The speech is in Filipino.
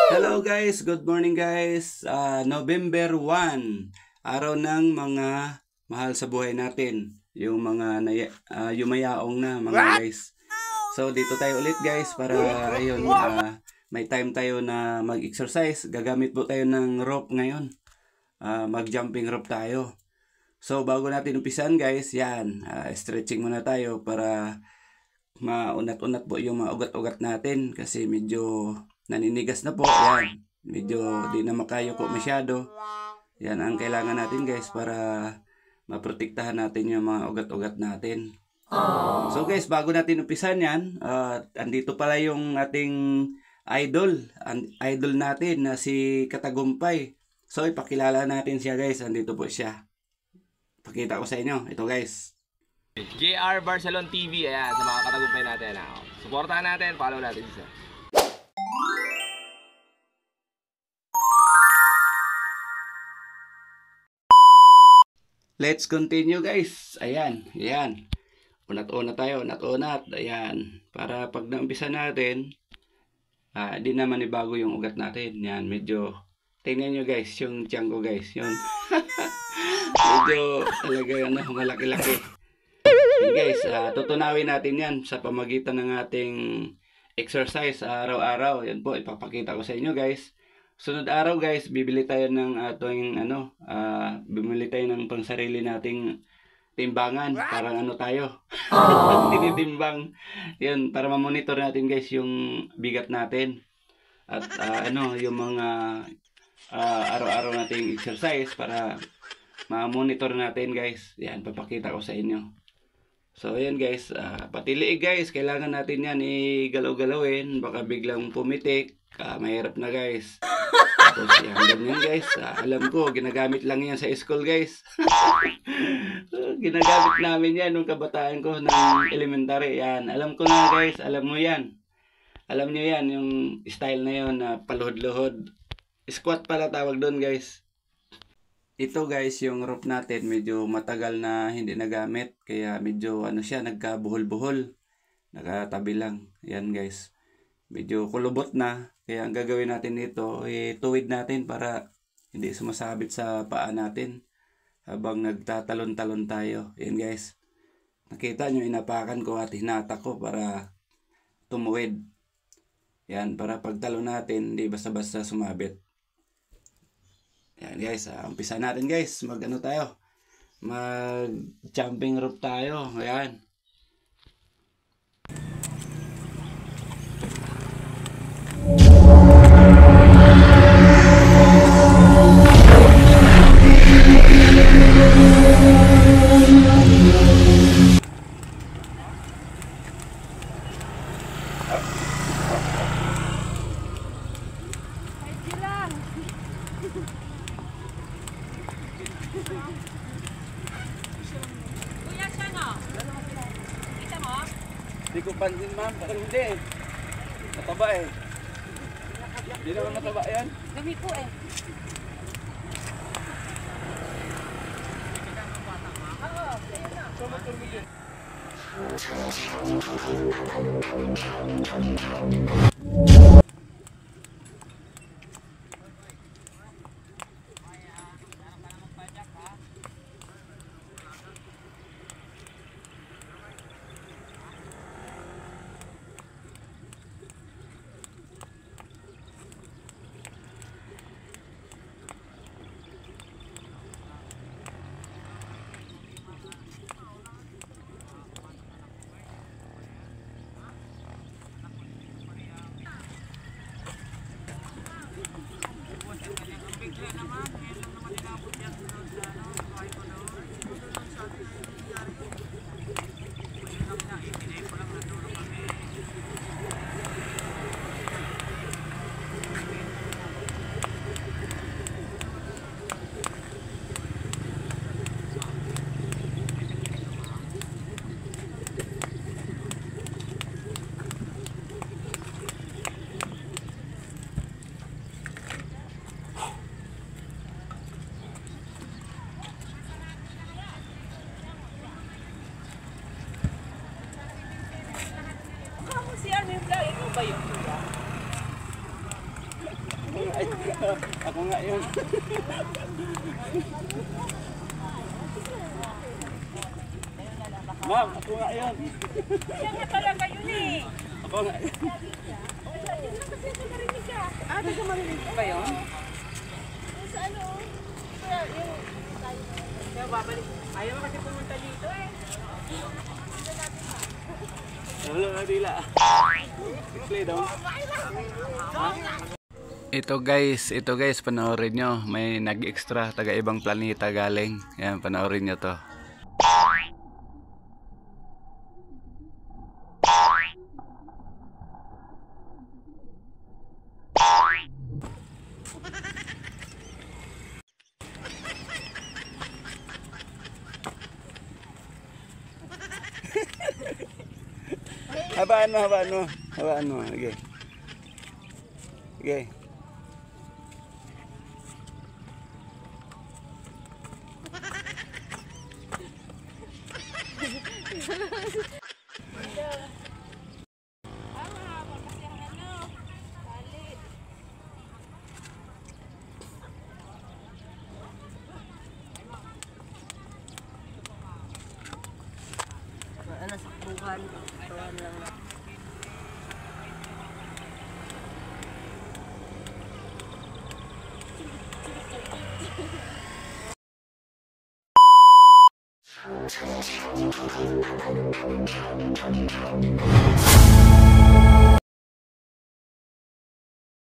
Hello guys, good morning guys. November 1, araw ng mga mahal sa buhay natin. Yung mga yumayaong na mga guys. So dito tayo ulit guys para ayun, may time tayo na mag-exercise. Gagamit po tayo ng rope ngayon. Mag-jumping rope tayo. So bago natin umpisan guys, yan, stretching muna tayo para maunat-unat po yung mga ugat-ugat natin kasi medyo naninigas na po. Yan, medyo di na makayuko masyado. Yan ang kailangan natin guys para maprotektahan natin yung mga ugat-ugat natin. So guys, bago natin umpisan yan, andito pala yung ating idol natin na si Katagumpay. So ipakilala natin siya guys, andito po siya. Pakita ko sa inyo, ito guys. JR Barcelona TV, ayan, sa mga katagumpay natin. Suportahan natin, follow natin siya. Let's continue guys. Ayan, ayan. Unat-unat tayo, unat-unat. Ayan. Para pag naumpisa natin, di naman ibago yung ugat natin. Yan, medyo, tingnan nyo guys, yung tiyan ko guys. Yun. Medyo talaga malaki-laki. Yan guys, tutunawin natin yan sa pamagitan ng ating exercise araw-araw. Yan po, ipapakita ko sa inyo guys. Sunod araw guys, bibili tayo ng ating bibili tayo ng pangsarili nating timbangan. Parang tayo. Tinitimbang. Yan, para ma-monitor natin guys yung bigat natin. At yung mga araw-araw nating exercise para ma-monitor natin guys. Yan, papakita ko sa inyo. So ayan guys, pati liig guys, kailangan natin yan igalaw-galawin, baka biglang pumitik, mahirap na guys. Tapos yan, ganyan guys, alam ko, ginagamit lang yan sa school guys. Ginagamit namin yan nung kabataan ko ng elementary, yan. Alam ko na guys, alam mo yan. Alam nyo yan, yung style na yun, paluhod-luhod. Squat pala tawag doon guys. Ito guys, yung rope natin medyo matagal na hindi nagamit. Kaya medyo siya, nagkabuhol-buhol. Nakatabi lang. Yan guys. Medyo kulubot na. Kaya ang gagawin natin dito, tuwid natin para hindi sumasabit sa paa natin. Habang nagtatalon-talon tayo. Yan guys. Nakita nyo, inapakan ko at hinata ko para tumuwid. Yan, para pagtalon natin, hindi basta-basta sumabit. Yan guys, umpisa natin guys, tayo, mag jumping rope tayo. Ayan. Kuya siya no? Kita mo? Hindi ko pansin ma'am, parang hindi eh. Mataba eh. Hindi naman mataba yan. Dumi po eh. Ako nga yun. Ma'am, ako nga yun. Siya nga talaga yun eh. Ako nga yun. Kasi ito narinig ka. Ah, taga marinig ba yun? Sa ano? Kaya babalik. Ayaw mo kasi pumunta dito eh. Wala na dila. Play daw. Ito guys, panoorin nyo. May nag-extra taga ibang planeta galing. Yan, panoorin nyo to. Habaan mo. Okay. Okay. Ano sa bukan? Tuwan lang na. We'll be right back.